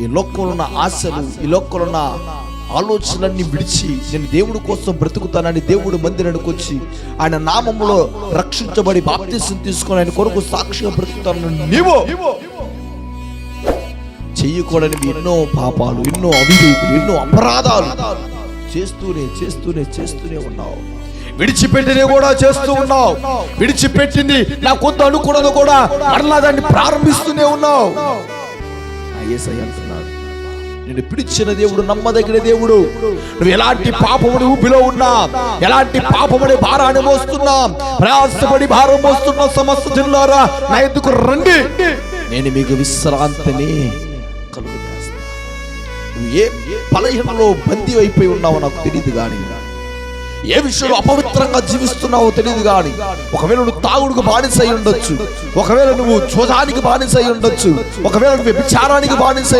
ఈ లోకంలో ఉన్న ఆశలు, ఈ లోకంలో ఉన్న ఆలోచనలన్నీ విడిచి నేను దేవుడి కోసం బ్రతుకుతానని దేవుడు మందిరానికి వచ్చి ఆయన నామములో రక్షించబడి బాప్తిసం తీసుకొని ఆయన కొరకు సాక్షిగా బ్రతుకుతానని నీవు చెయ్యకూడని ఎన్నో పాపాలు, ఎన్నో అవిధేయతలు, ఎన్నో అపరాధాలు చేస్తూనే ఉన్నావు. విడిచిపెట్టినే కూడా చేస్తూ ఉన్నావు. విడిచిపెట్టింది నా కొంత అనుకున్నది కూడా మరలా దాన్ని ప్రారంభిస్తూనే ఉన్నావు. యేసయ్య అంటున్నాడు, నేను పిలిచిన దేవుడు నమ్మదగిన దేవుడు. నువ్వు ఎలాంటి పాపముడి ఊపిలో ఉన్నా, ఎలాంటి పాపముడి భారాన్ని మోస్తున్నా, ప్రయాసపడి భారం మోస్తున్న సమస్త జనులారా నా ఎద్దుకు రండి, నేను మీకు విశ్రాంతిని కలుగు చేస్తా. నువ్వు ఏ బలహీనలో బందీ అయిపోయి ఉన్నావో నాకు తెలియదు కానీ, ఏ విషయంలో అపవిత్రంగా జీవిస్తున్నావో తెలియదు కానీ, ఒకవేళ నువ్వు తాగుడుకు బానిస అయి ఉండొచ్చు, ఒకవేళ నువ్వు చోదానికి బానిస అయి ఉండొచ్చు, ఒకవేళ నువ్వు వ్యభిచారానికి బానిస